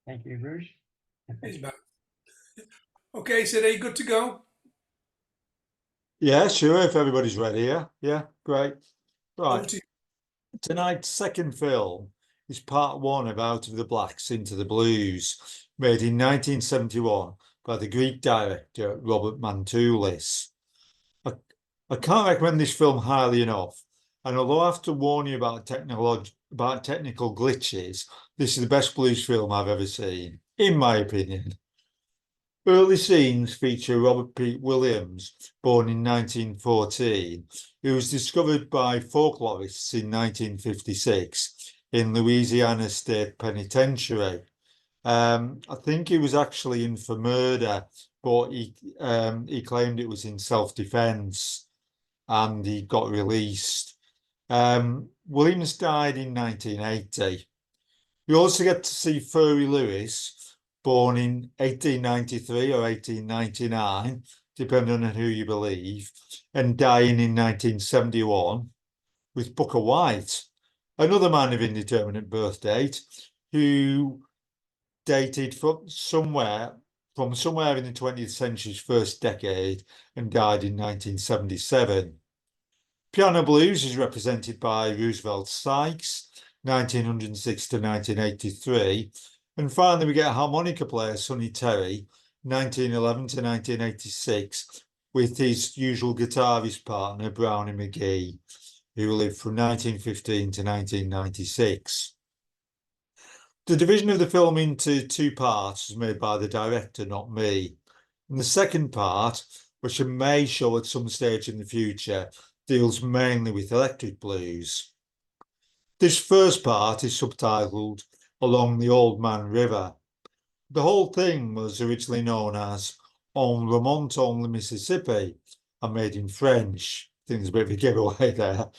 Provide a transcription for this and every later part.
Thank you, Bruce. He's back. Okay, Sid, are you good to go? Yeah, sure, if everybody's ready, yeah, great. Over Right, to you. tonight's second film is part one of Out of the Blacks into the Blues, made in 1971 by the Greek director Robert Mantoulis. I can't recommend this film highly enough, and although I have to warn you about technical glitches, this is the best blues film I've ever seen, in my opinion. Early scenes feature Robert Pete Williams, born in 1914, who was discovered by folklorists in 1956 in Louisiana State Penitentiary. I think he was actually in for murder, but he claimed it was in self-defense and he got released. Williams died in 1980. You also get to see Furry Lewis, born in 1893 or 1899, depending on who you believe, and dying in 1971, with Booker White, another man of indeterminate birth date, who dated from somewhere in the 20th century's first decade and died in 1977. Piano blues is represented by Roosevelt Sykes, 1906 to 1983. And finally, we get harmonica player Sonny Terry, 1911 to 1986, with his usual guitarist partner, Brownie McGee, who lived from 1915 to 1996. The division of the film into two parts was made by the director, not me. And the second part, which I may show at some stage in the future, deals mainly with electric blues. This first part is subtitled Along the Old Man River. The whole thing was originally known as On Remonte on the Mississippi and made in French. I think there's a bit of a giveaway there.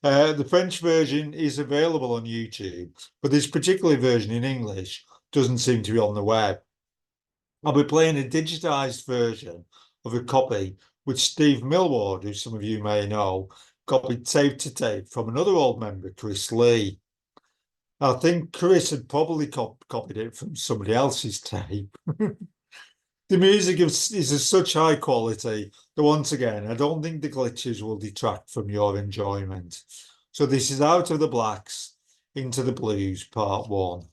The French version is available on YouTube, but this particular version in English doesn't seem to be on the web. I'll be playing a digitized version of a copy which Steve Millward, who some of you may know, copied tape to tape from another old member, Chris Lee. I think Chris had probably copied it from somebody else's tape. The music is of such high quality that once again, I don't think the glitches will detract from your enjoyment. So this is Out of the Blacks into the Blues, part one.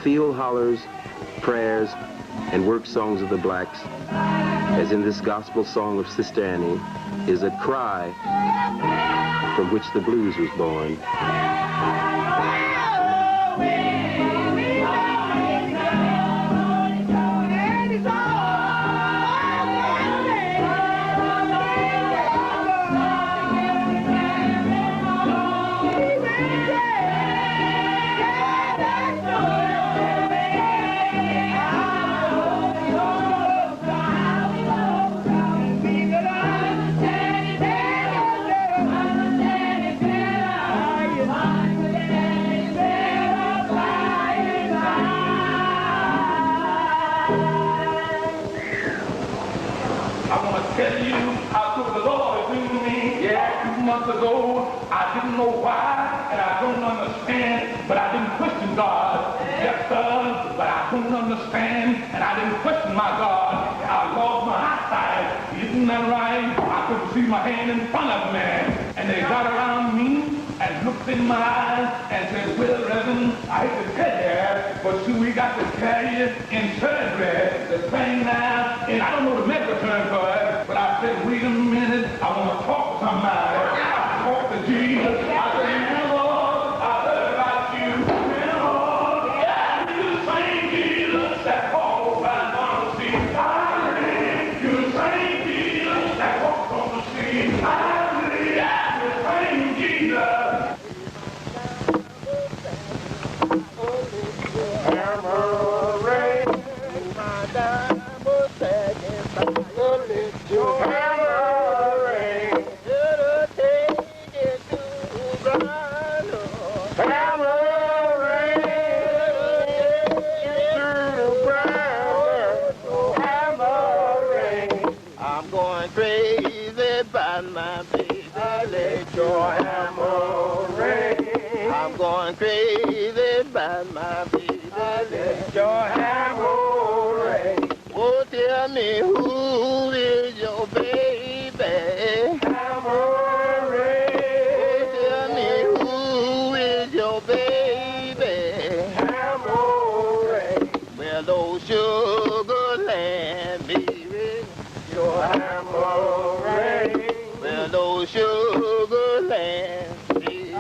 Field hollers, prayers, and work songs of the blacks, as in this gospel song of Sister Annie, is a cry from which the blues was born. months ago, I didn't know why, and I don't understand, but I didn't question God. Yes, sir, but I couldn't understand, and I didn't question my God. I lost my eyesight. Isn't that right? I couldn't see my hand in front of me, and they got around me and looked in my eyes and said, well, Reverend, I hate to tell you, but see, we got to carry you in surgery. The thing now, and I don't know the medical term for it, but I said, wait a minute, I want to talk to somebody. I talked to Jesus. I said, man, Lord, I heard about you. Man, Lord, yeah, you the same Jesus that walked by on the sea. I believe you the same Jesus that walked on the sea. I believe you the same Jesus. I'm going crazy by my baby, let your hammer ring. I'm going crazy by my baby, let your hammer ring. Oh, tell me who is your baby? Hammer ring. Oh, tell me who is your baby? Hammer ring. Well, old sugar land, baby, your hammer ring. Well, old sugar land, baby,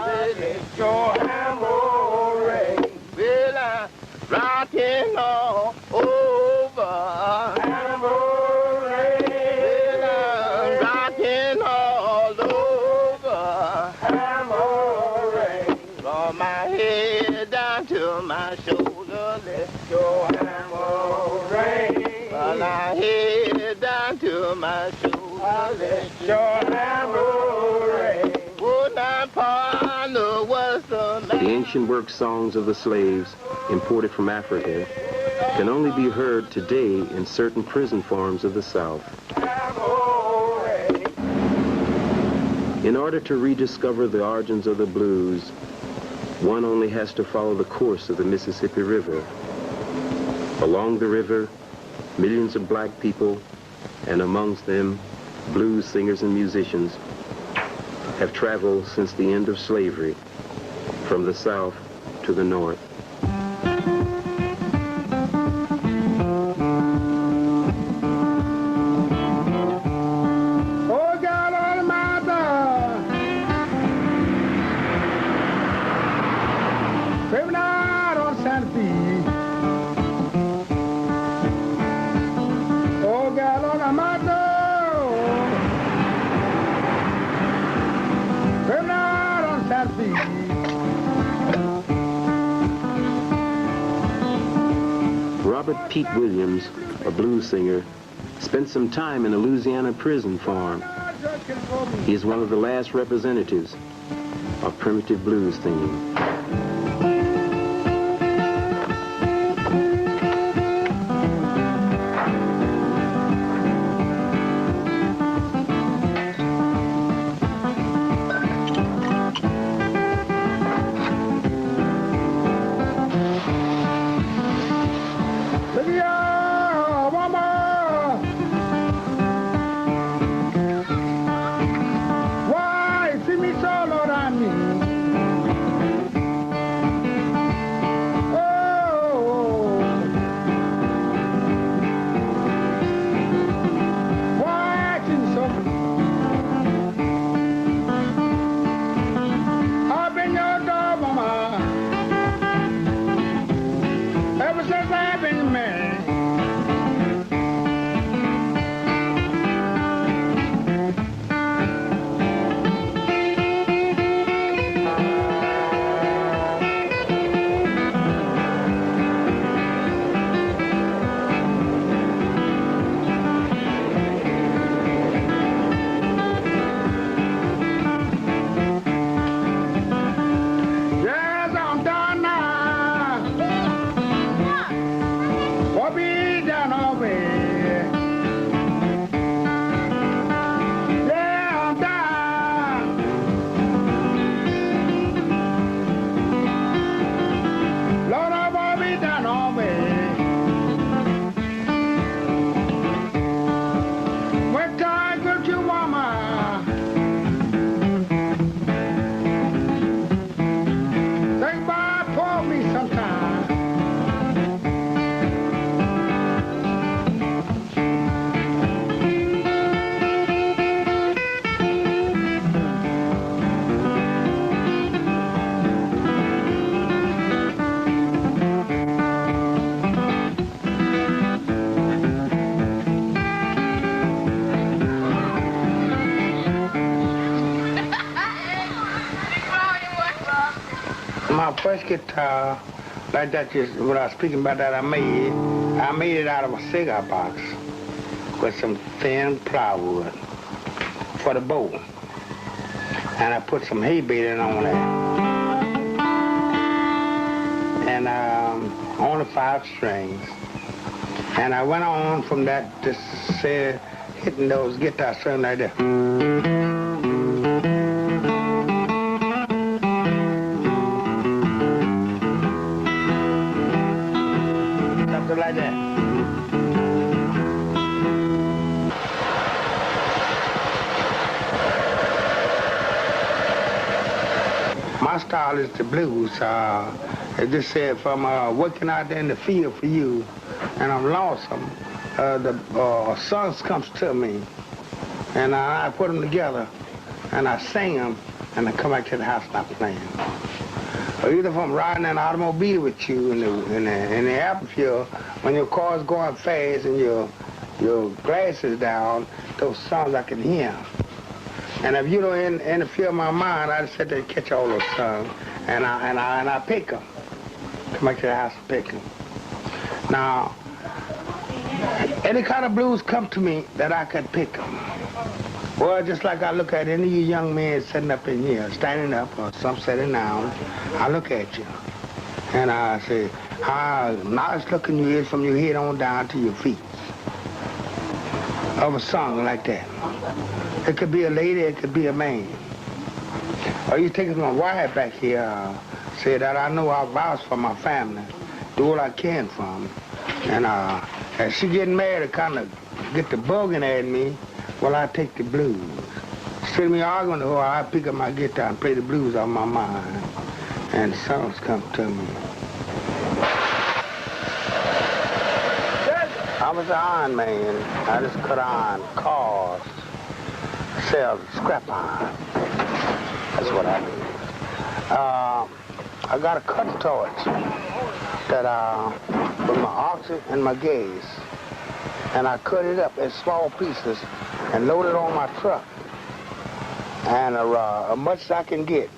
your hammer ring. Well, I'm rocking all over. Hammer ring. Well, I'm rocking all over. Hammer ring. From my head down to my shoulder, let your hammer ring. From my head down to my shoulder, let your hammer ring. Oh, now, partner, what's the matter? The ancient work songs of the slaves, imported from Africa, can only be heard today in certain prison farms of the South. In order to rediscover the origins of the blues, one only has to follow the course of the Mississippi River. Along the river, millions of black people, and amongst them, blues singers and musicians, have traveled since the end of slavery, from the South to the North. Oh, God Almighty, baby, now don't stand feet. Oh, God Almighty, baby, now don't stand feet. Robert Pete Williams, a blues singer, spent some time in a Louisiana prison farm. He is one of the last representatives of primitive blues singing. first guitar like that, just when I was speaking about that, I made it out of a cigar box with some thin plywood for the bow. And I put some hay baling on there. And only 5 strings. And I went on from that, just hitting those guitar strings like that. Something like that. My style is the blues. It just said from working out there in the field for you, and I'm lonesome, the songs comes to me, and I put them together, and I sing them, and I come back to the house and I play them. Or either if I'm riding an automobile with you in the atmosphere, when your car's going fast and your glasses down, those songs I can hear. And if you don't interfere my mind, I just sit there and catch all those songs, and I pick them. Come back to the house and pick them. Now, any kind of blues come to me that I could pick them. Well, just like I look at any of you young men sitting up in here, standing up, or some sitting down, I look at you, and I say, how nice looking you is from your head on down to your feet. Of a song like that. It could be a lady, it could be a man. Or you take my wife back here, say that I know I vouch for my family, do what I can for them. And as she getting married, kind of get the bugging at me, well, I take the blues. Instead of me arguing with her, I pick up my guitar and play the blues on my mind. And the songs come to me. I was an iron man. I just cut iron, cars, sell scrap iron. That's what I do. I got a cutting torch that with my oxy and my gaze, and I cut it up in small pieces and load it on my truck, and as much as I can get,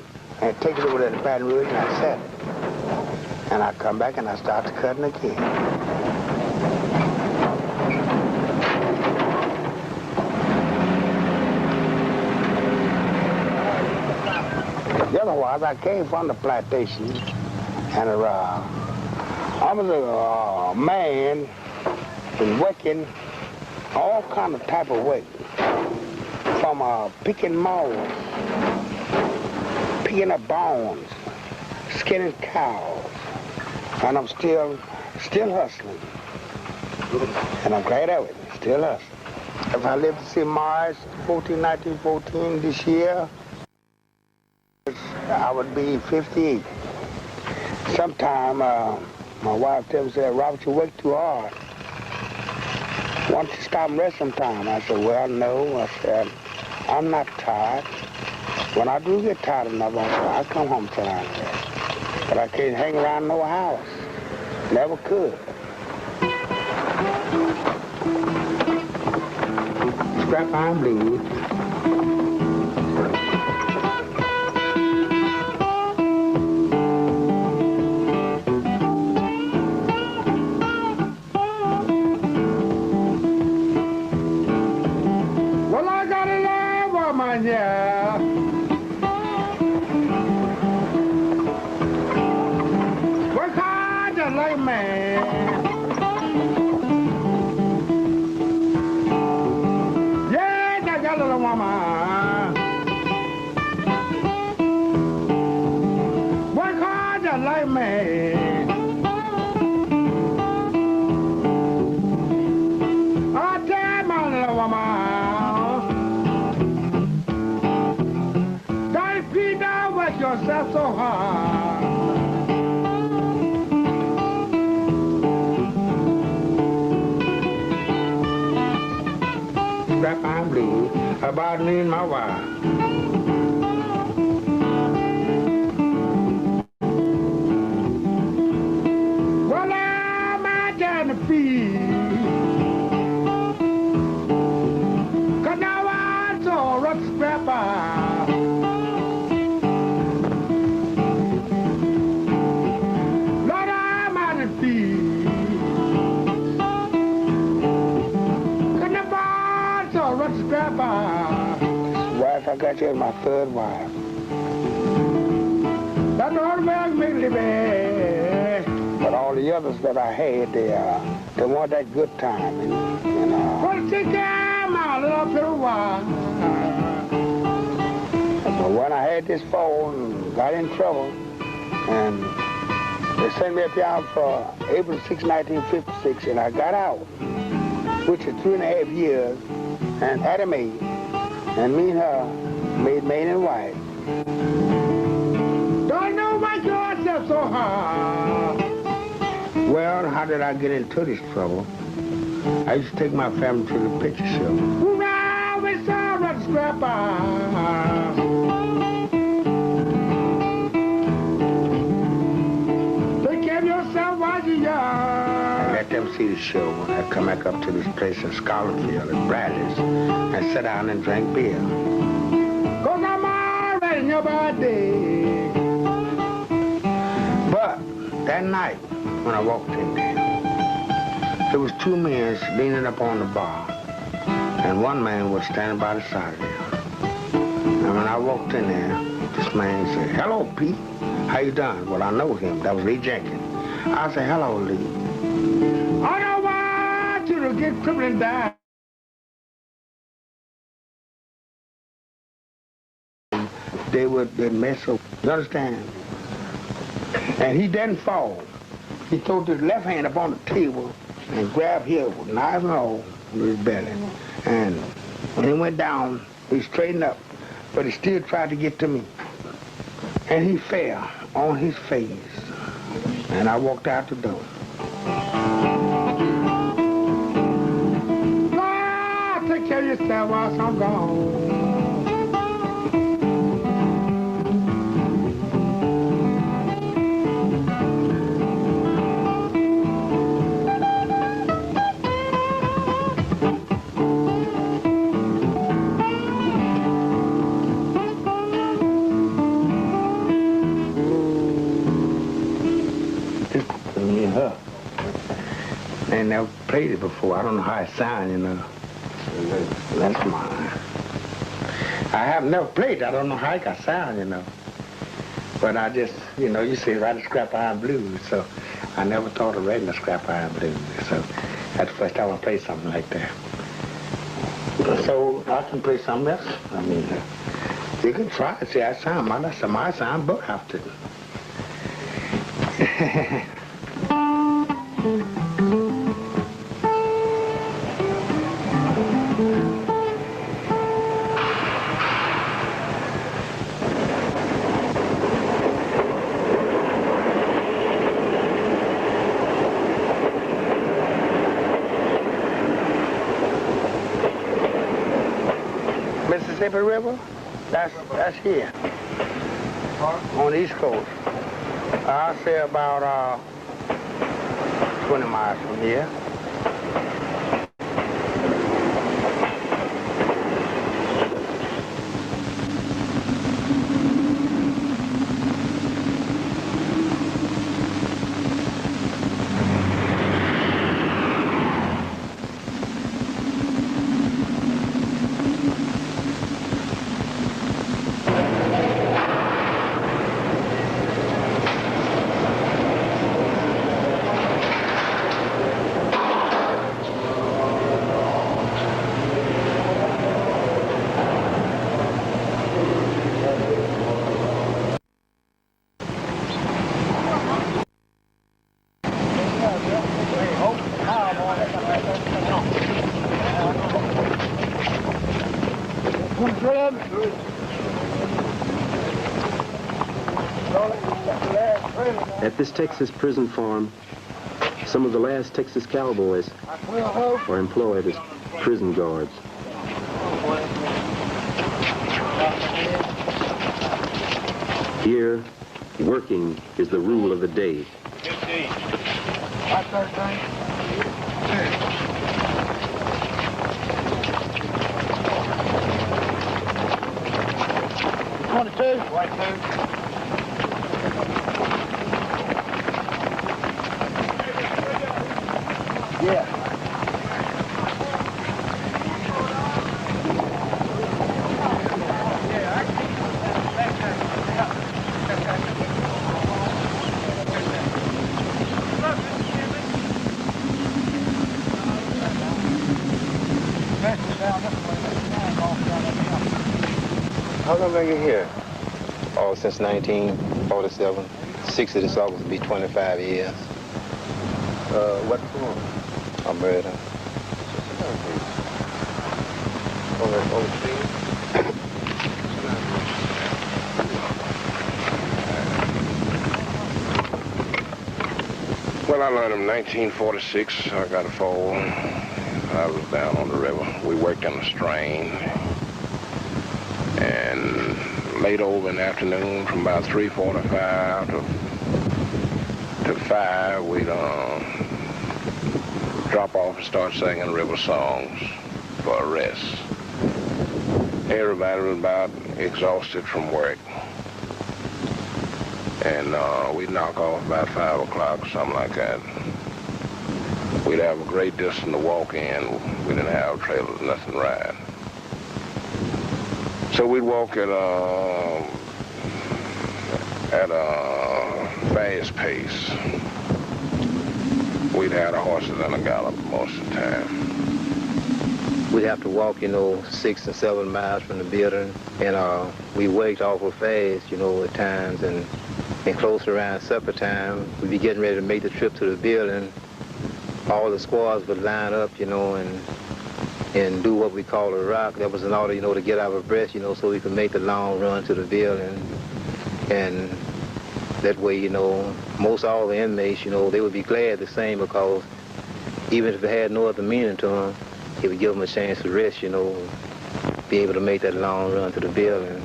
and take it over to the Baton Rouge and I set it, and I come back and I start to cutting again. Otherwise, I came from the plantation, and I was a man, been working all kind of type of work, from picking malls, picking up bones, skinning cows, and I'm still hustling, and I'm glad of it, still hustling. If I live to see March 1914 this year, I would be 58. Sometime, my wife tells me, said, Robert, you work too hard. Why don't you stop and rest sometime? I said, well, no. I said, I'm not tired. When I do get tired enough, I come home till I rest. But I can't hang around no house. Never could. Scrap iron blues. Yeah. Work hard just like a man. Yeah, that got a little woman. Work hard just like a man. I tell my little woman. Yourself so hard. Scrap iron blues about me and my wife. Well, I'm out there in the field, 'cause now I saw a rough scrap iron. I got you as my third wife. That's all well me best. But all the others that I had, they want that good time, and well, take time out of little while. But when I had this fall and got in trouble, and they sent me up here for April 6, 1956, and I got out, which is 3.5 years, and had a maid, and me and her made man and wife. Don't know why yourself so hard. Well, how did I get into this trouble? I used to take my family to the picture show. Now we saw that scrapper. Take care of yourself while you're young. I let them see the show when I come back up to this place in Scholarfield at Bradley's and sit down and drink beer. Cause I'm already in your body. But that night, when I walked in there, there was 2 men leaning up on the bar, and one man was standing by the side of them. And when I walked in there, this man said, "Hello, Pete. How you doing?" Well, I know him. That was Lee Jenkins. I said, "Hello, Lee. I don't want you to get crippling down." They'd mess up. You understand? And he didn't fall. He threw his left hand up on the table and grabbed here with knife and all with his belly. And when he went down, he straightened up, but he still tried to get to me. And he fell on his face. And I walked out the door. God, take care of yourself while I'm gone. I ain't never played it before. I don't know how it sounds, you know. That's mine. I have never played it. I don't know how it got sound, you know. But I just, you know, you say write a scrap iron blues, so I never thought of writing a scrap iron blues. So that's the first time I played something like that. So I can play something else. I mean, you can try it. See, I sound my sound, but after. Mississippi River, that's here, on the East Coast. I'll say about 20 miles from here. At this Texas prison farm, some of the last Texas cowboys are employed as prison guards. Here, working is the rule of the day. 22. Yeah. How long are you here? Oh, since 1947. 60 this August will be 25 years. What for? A murder. Well, I learned in 1946. I got a fall. I was down on the river. We worked in the strain. And late over in the afternoon, from about 3:45 to 5, we'd drop off and start singing river songs for a rest. Everybody was about exhausted from work. And we'd knock off about 5 o'clock, something like that. We'd have a great distance to walk in. We didn't have trailers, nothing to ride. So we'd walk at a fast pace. We'd have the horses in a gallop most of the time. We'd have to walk, 6 and 7 miles from the building, and we worked awful fast, at times, and close around supper time, we'd be getting ready to make the trip to the building. All the squads would line up, and do what we call a rock. That was in order, to get our breath, so we could make the long run to the building. And that way, most all the inmates, they would be glad the same, because even if it had no other meaning to them, it would give them a chance to rest, be able to make that long run to the building.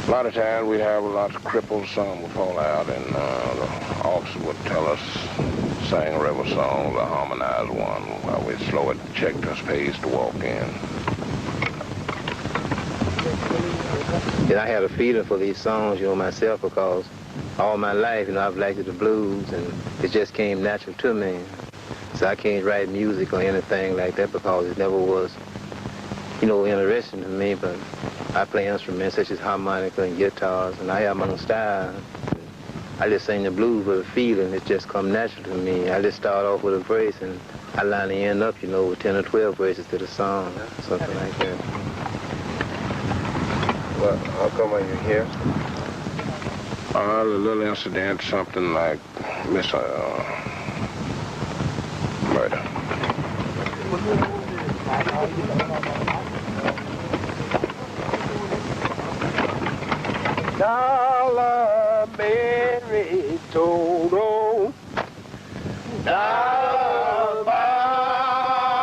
A lot of times we'd have a lot of cripples, some would fall out, and the officer would tell us, sing river songs or harmonize one while we'd slow it, check the pace to walk in. And I had a feeling for these songs, myself, because all my life, I've liked the blues, and it just came natural to me. So I can't write music or anything like that because it never was, interesting to me, but I play instruments such as harmonica and guitars, and I have my own style. I just sing the blues with a feeling. It just come natural to me. I just start off with a verse, and I line the end up, with 10 or 12 verses to the song, something like that. Well, how come are you here? A little incident, something like murder. Dollar Mary Toto, Dollar Bob,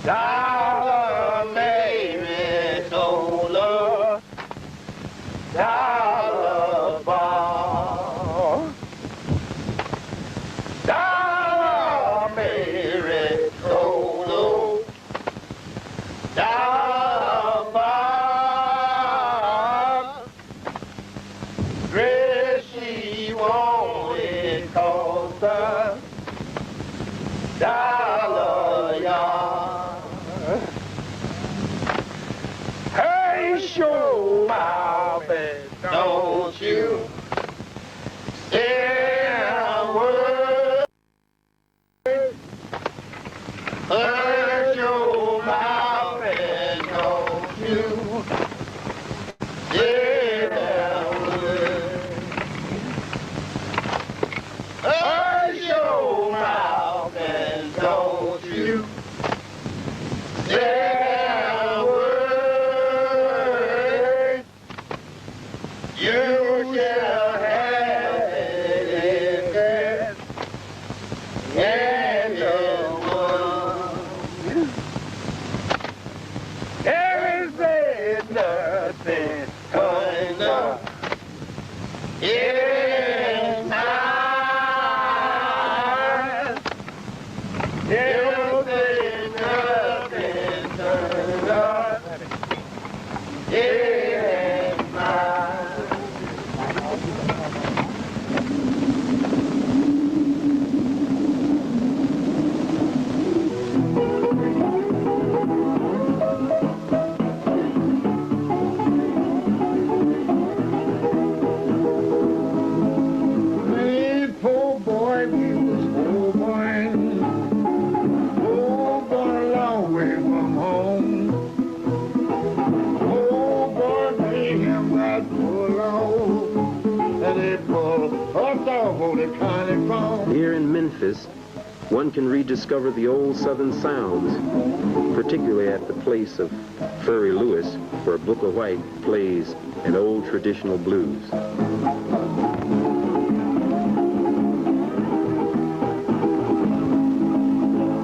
Dollar Mary Toto, Dollar Bob, Dollar Mary Toto, Dollar Bob. Dollar yard. Hey, show my bed, don't you dare worry. Hey, show my bed, don't you dare worry. Hey, show my bed, don't you dare worry. money from. Here in Memphis, one can rediscover the old Southern sounds, particularly at the place of Furry Lewis, where Booker White plays an old traditional blues.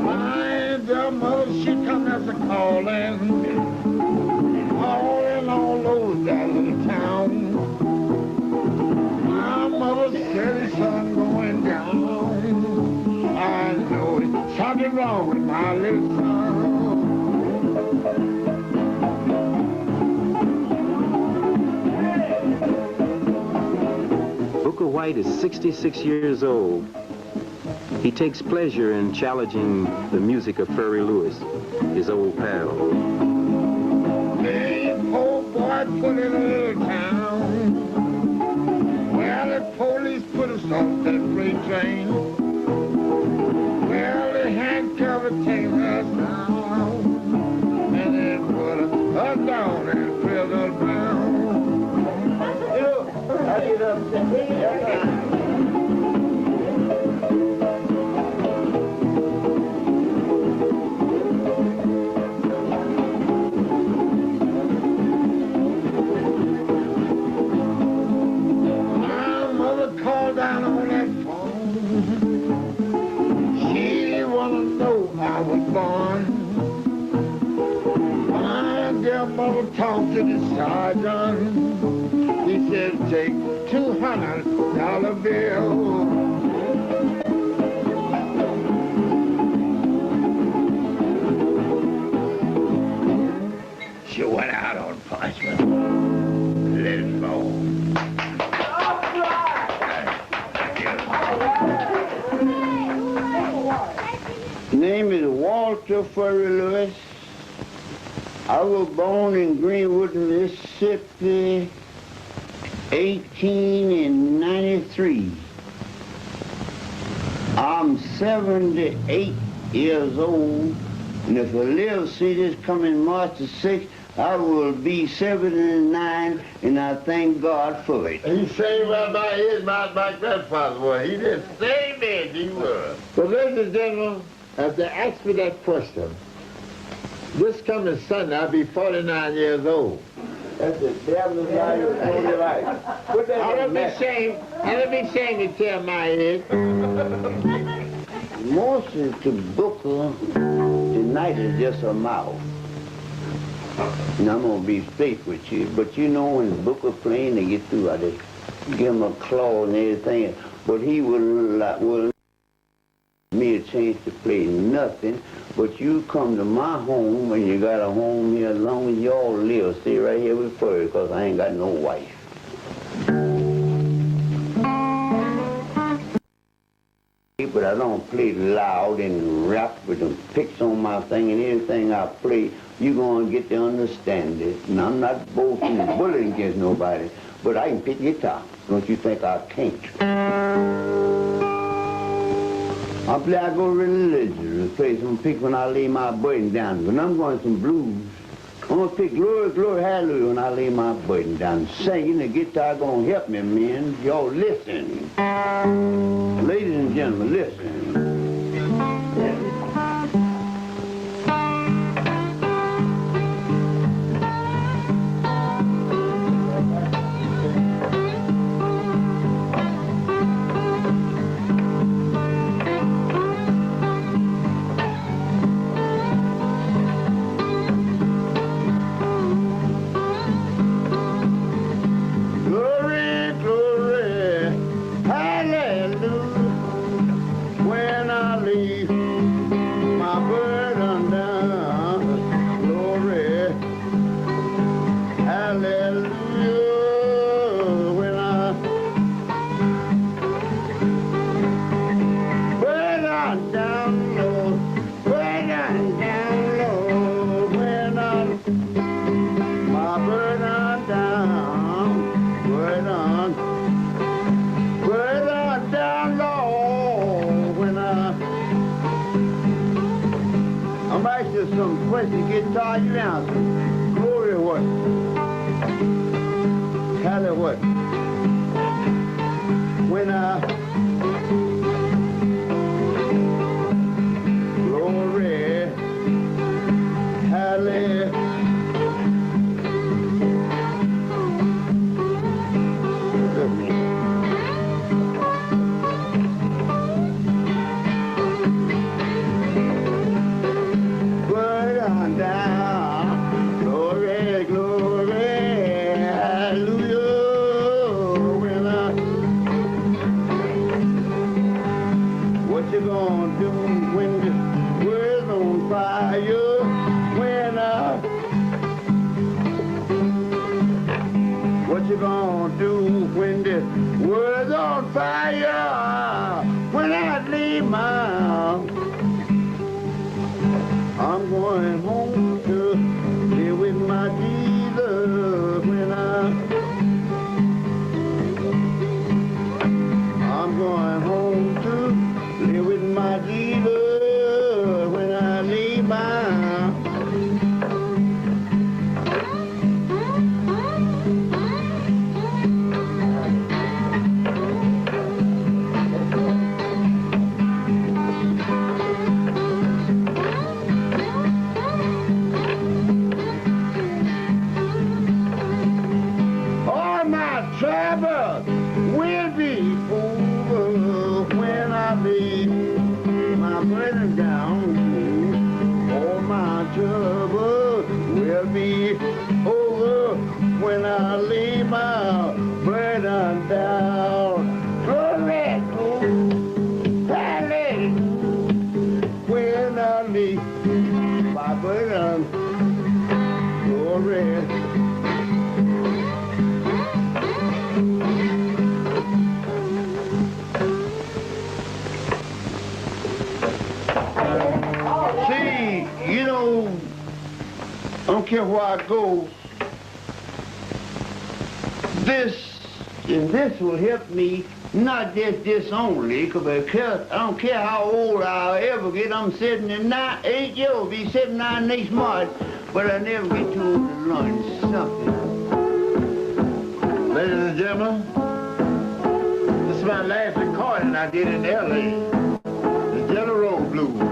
My dear mother, she come as a calling all those that little town. My mother said his son going down. I know it's something wrong with my little son. Booker White is 66 years old. He takes pleasure in challenging the music of Furry Lewis, his old pal. Hey, poor boy put in a little town. Well, the police put us off that freight train. Well, they handcuffed and taken us down. And they put us down and filled us down. Down on that phone. She wanna know I was born. My dear mother talked to the sergeant. He said, take $200 bill. She went out on punishment. Let it go. Name is Walter Furry Lewis. I was born in Greenwood, Mississippi, 1893. I'm 78 years old, and if I live, see this coming March the 6th, I will be 79, and I thank God for it. He saved my age, my grandfather was. He did the same man he was. But ladies and gentlemen, if they ask me that question, this coming Sunday, I'll be 49 years old. That's the devil's lie, you're totally right. Put that I in don't be ashamed. I don't be ashamed to tell my age. Most of the Booker tonight is just a mouth. And I'm gonna be straight with you, but you know when Booker playing, they get through, I just give him a claw and everything. But he will me a chance to play nothing. But you come to my home, and you got a home here as long as y'all live. Stay right here with Furry, because I ain't got no wife. But I don't play loud and rap with them picks on my thing, and anything I play, you're going to get to understand it. And I'm not boasting and bullying against nobody, but I can pick guitar. Don't you think I can't? I go religious, play some pick when I lay my burden down. When I'm going some blues, I'm going to pick Glory, Glory, Hallelujah when I lay my burden down. Singing, the guitar going to help me, man. Y'all listen. Ladies and gentlemen, listen. Some question, guitar, you answer. Glory what? Hallelujah what? When you gonna do when the world's on fire? What you gonna do when the world's on fire? When I leave my, I'm going home to live with my Jesus. When I'm going home to live with my Jesus. When I leave my. Trouble will be over when I lay my burden down. All my trouble will be over when I lay my burden down. Glory, glory, when I lay my burden, glory. You know, I don't care where I go, this will help me, not just this only, because I don't care how old I'll ever get. I'm 79, 8 years old, be 79 next March, but I never get too old to learn something. Ladies and gentlemen, this is my last recording I did in L.A., the Jello Roll Blues.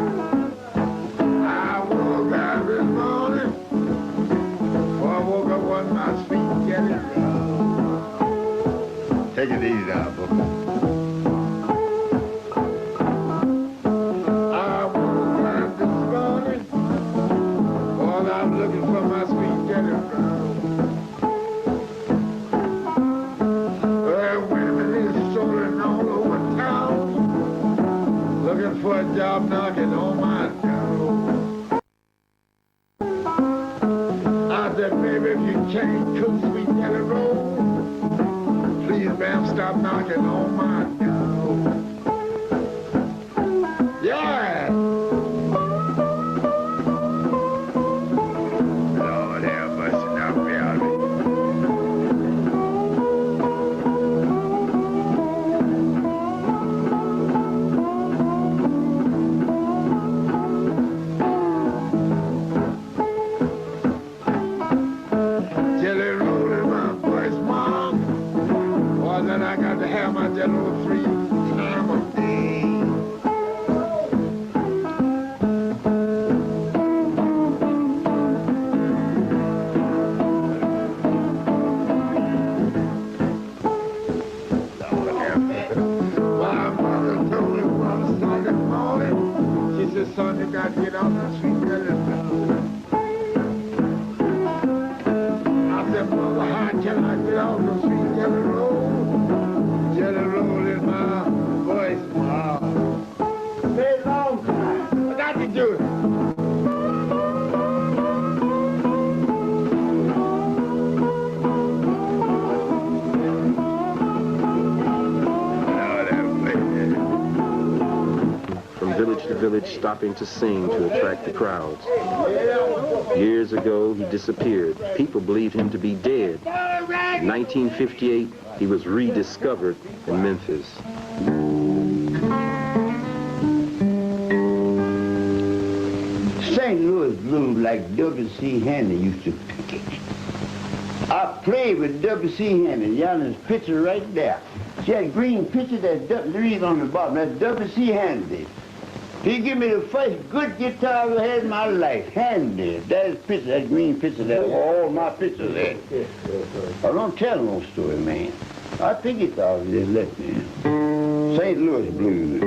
This morning, before I woke up on my feet, getting around. Take it easy now, Booker. I woke up this morning, while I'm looking for my sweet getting around. Well, women is strolling all over town, looking for a job knocking on my door. Baby, if you can't cook sweet yellow roll, please, ma'am, stop knocking on my door. Yeah! Lord have mercy, now, reality. I got to have my Jello free time of day. My mother told me one Sunday morning, she said, son, you got to get off the sweet Jello. I said, mother, how can I get off the sweet Jello? Jello roll in my voice, wow. Very long time. I got to do it. From village to village, stopping to sing to attract the crowds. Years ago, he disappeared. People believed him to be dead. In 1958, he was rediscovered in Memphis. St. Louis blues like W.C. Handy used to pick it. I played with W.C. Handy. Y'all this picture right there. She had green picture, that's green on the bottom. That's W.C. Handy. He gave me the first good guitar I ever had in my life. Handy. That's picture, that green picture, that's all my pictures there. I don't tell no story, man. I think he thought he just left me. St. Louis blues.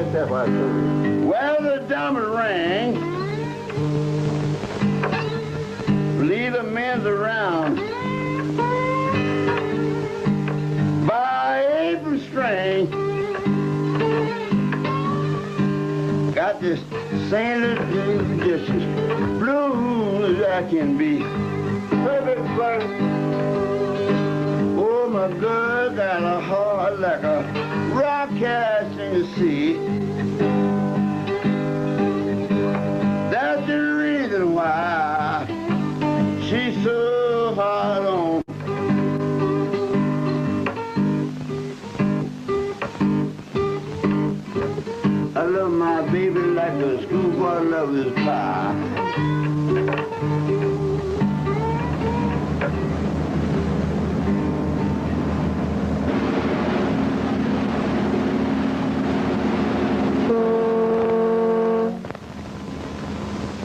Right there, what I told you. Well, the dumber rang. Lead the men's around. By apron string. Got this sailor dude, just as blue as I can be. Perfect fun. Oh, my girl got a heart like a rock cast in the sea. That's the reason why she's so hard on. I love my baby like a schoolboy loves his pie.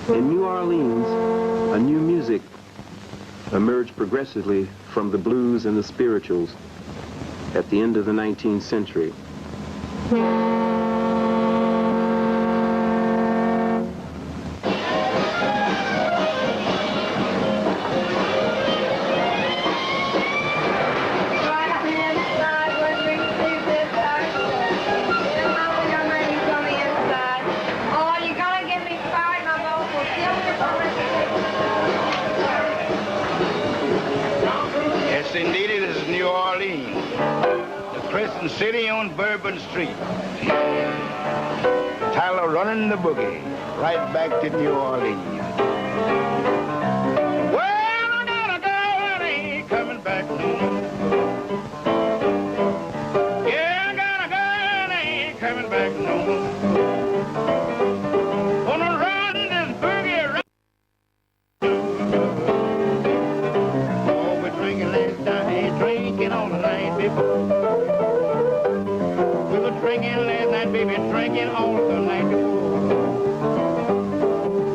In New Orleans, a new music emerged progressively from the blues and the spirituals at the end of the 19th century. Yes, indeed, this is New Orleans, the Crescent City on Bourbon Street. Tyler running the boogie right back to New Orleans. Well, I got a girl that ain't coming back no more. Yeah, I got a girl that ain't coming back no more. Gonna run this boogie right. Oh, we're drinking last night, drinking all the night before. We were drinking last night, baby, drinking all the night before.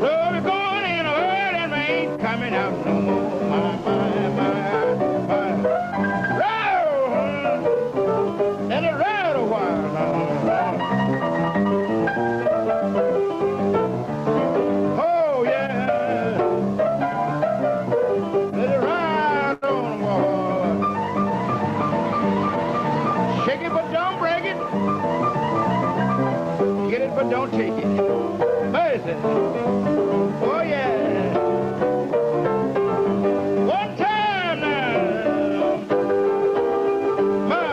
So we're going in early and we ain't coming out no more. My. Roll! And it ride a while now. Oh, yeah. Let it ride on a while. Shake it, but don't break it. Get it, but don't take it. Mercy. Oh, yeah. One time now. My.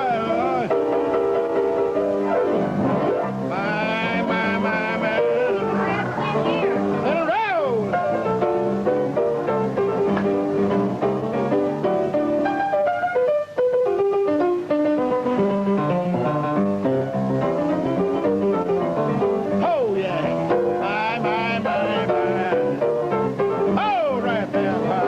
Let it roll. Oh, yeah. My. Oh, right there. My.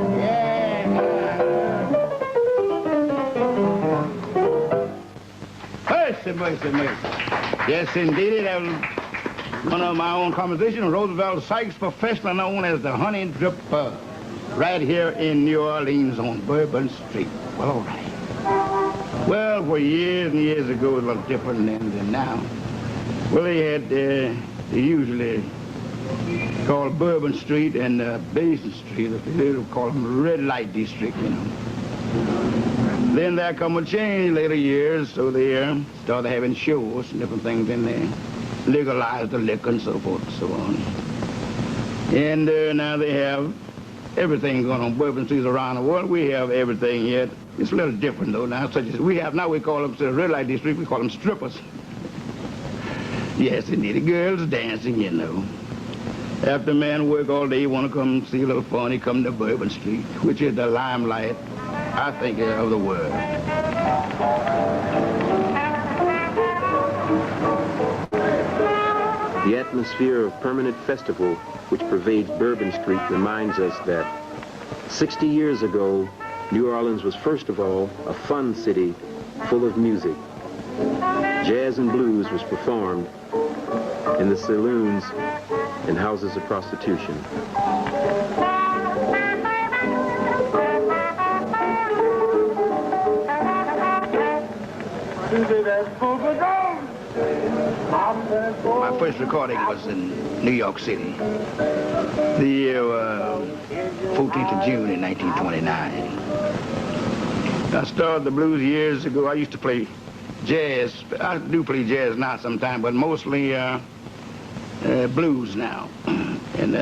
Yeah. Mercy. Yes, indeed. That was one of my own compositions, Roosevelt Sykes, professionally known as the Honey Drip right here in New Orleans on Bourbon Street. Well, all right. Well, for years and years ago, it was a little different then than now. Well, they had, they usually called Bourbon Street and Basin Street, they would call them red light district, you know. Then there come a change later years, so they started having shows and different things in there. Legalized the liquor and so forth and so on. And now they have everything going on Bourbon Streets around the world. We have everything yet. It's a little different though now, such as we have now. We call them, the red light district, we call them strippers. Yes, indeed, the girls dancing, you know. After a man work all day, want to come see a little fun, he come to Bourbon Street, which is the limelight, I think, of the world. The atmosphere of permanent festival which pervades Bourbon Street reminds us that 60 years ago, New Orleans was first of all a fun city full of music. Jazz and blues was performed in the saloons and houses of prostitution. My first recording was in New York City, the year 14th of June in 1929. I started the blues years ago. I used to play jazz. I do play jazz now sometimes, but mostly blues now. And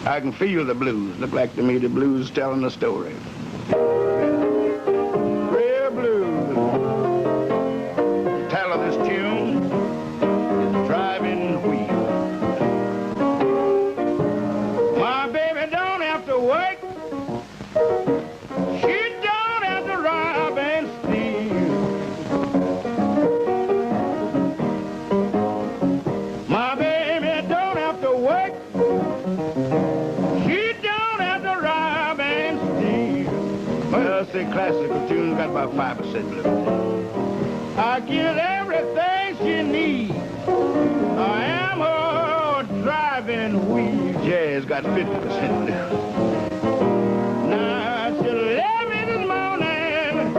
I can feel the blues. Look like to me the blues telling a story. Real blues. The title of this tune is Driving Wheel. My baby don't have to work. She don't have to rob and steal. My baby don't have to work. She don't have to rob and steal. Well, I say classical tune got about 5% blues. I give everything she needs. I am her driving wheel. Jazz got 50% blues. Now she left me this morning.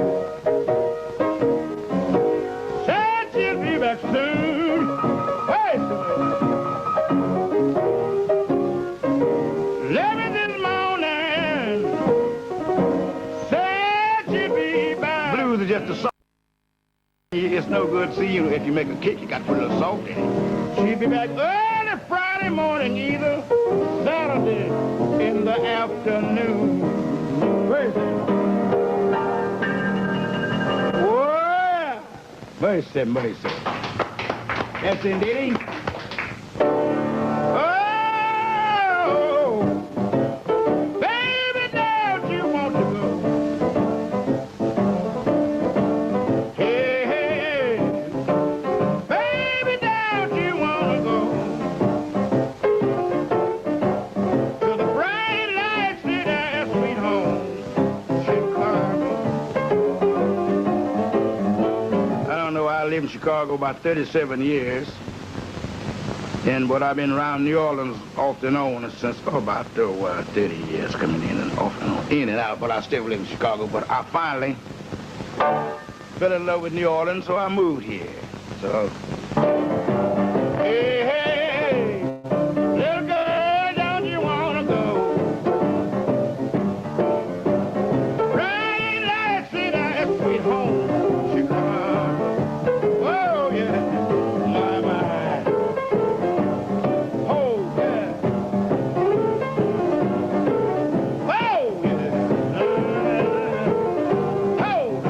Said she'll be back soon. Wait a minute. Left me this morning. Said she'll be back. Blues is just a song. It's no good. See, you if you make a cake, you got to put a little salt in it. She'll be back early Friday morning, either Saturday in the afternoon. Where's it? Whoa! Mercy, mercy. That's indeed. Oh, baby, don't you want to go? Hey, hey, baby, don't you want to go to the bright lights in our sweet home, Chicago? I don't know. I lived in Chicago about 37 years. But I've been around New Orleans off and on since about 30 years, coming in and off and on, in and out. But I still live in Chicago. But I finally fell in love with New Orleans, so I moved here. So, hey, hey, little girl, don't you wanna go? Bright lights in our sweet home, Chicago. Whoa, yeah, my, my. Oh, yeah. Oh, yeah. Oh,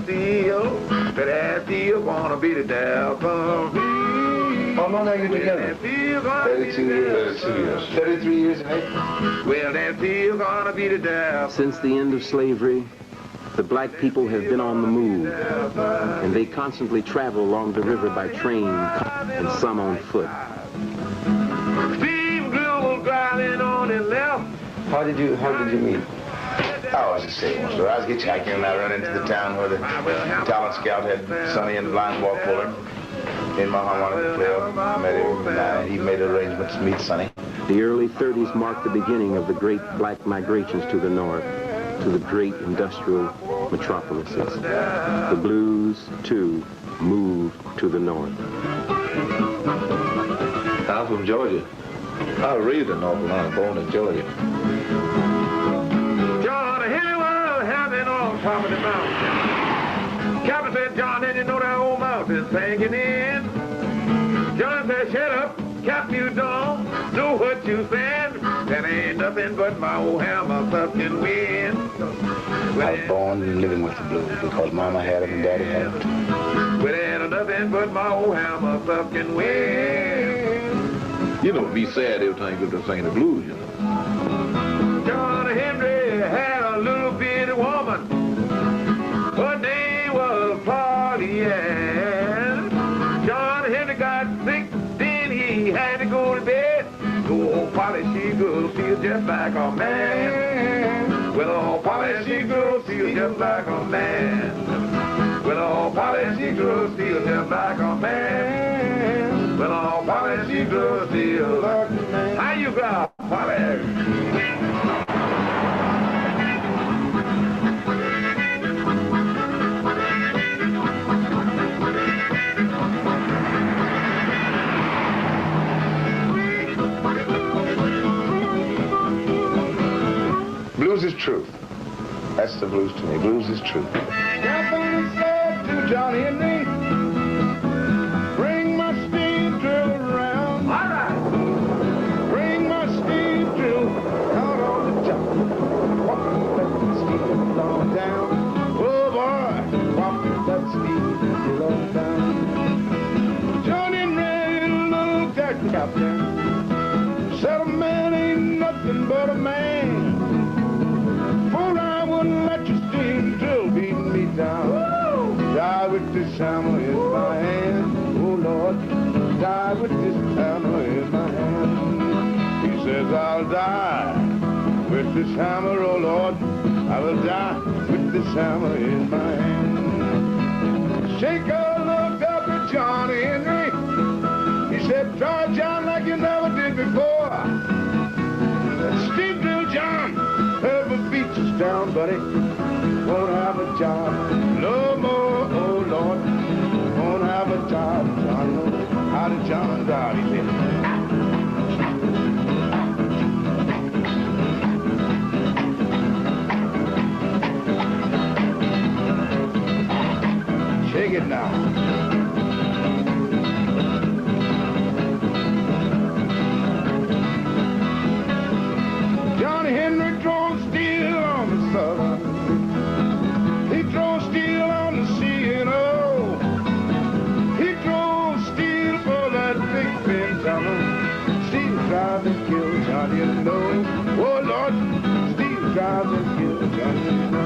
deal, but I still wanna be the devil. How long are you together? 32 years. 33 years of age? Well, they're still gonna be the devil. Since the end of slavery, the black people have been on the move, and they constantly travel along the river by train and some on foot. Steve Glue was driving on his left. How did you meet? I was just saying, so I was hitchhiking and I run into the town where the talent scout had Sonny and the blind walk for him. And my harmonica player met him, and he made arrangements to meet Sonny. The early 30s marked the beginning of the great black migrations to the north, to the great industrial metropolises. The blues, too, moved to the north. I'm from Georgia. I was raised in North Carolina, born in Georgia. John Henry was having on top of the mountain. Captain said, John, did you know that old mountain's sinking in? John said, shut up, Captain, you don't know what you said. That ain't nothing but my old hammer sucking wind. I was born living with the blues because Mama had them and Daddy had them too. Well, ain't nothing but my old hammer sucking wind. You know, it'd be sad every time you go to sing the blues, you know. John Henry had a little bitty woman. Her name was Polly Ann. John Henry got sick, then he had to go to bed. So old Polly, she could feel just like a man. Well, old Polly, she could feel just like a man. Well, old Polly, she could feel just like a man. Well, old Polly, she could feel like a man. How you got, Polly? Blues is truth. That's the blues to me. Blues is truth. Captain said to John Henry, bring my steam drill around. All right. Bring my steam drill out on the job. Walk that steam on down. Oh boy, walk that steam drill on down. John Henry looked at the captain, said a man ain't nothing but a man. Let your steam drill beat me down. Die with this hammer in my hand. Oh Lord, die with this hammer in my hand. He says, I'll die with this hammer, oh Lord. I will die with this hammer in my hand. Shaker looked up at John Henry. He said, try John like you never did before. Steam drill, John. Ever beat us down, buddy. Won't have a job no more, oh Lord. Won't have a job, John. How did John die? He said, shake it now. John Henry drove steel on the southern. He drove steel on the C&O. He drove steel for that big Ben tunnel. Steel drives and kills John Henry. Oh Lord, steel drives and kills John Henry.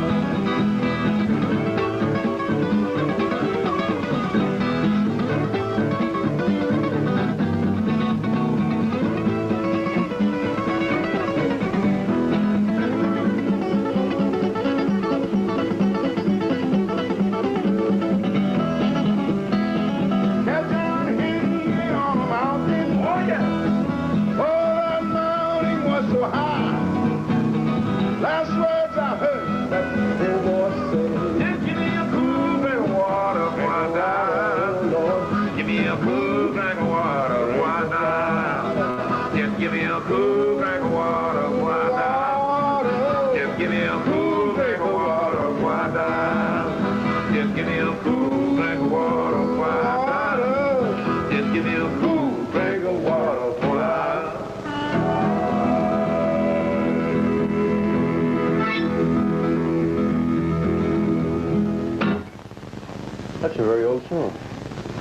That's a very old song.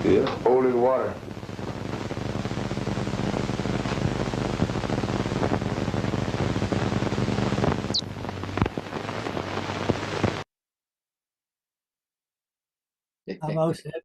Yeah, old as water. I'm out.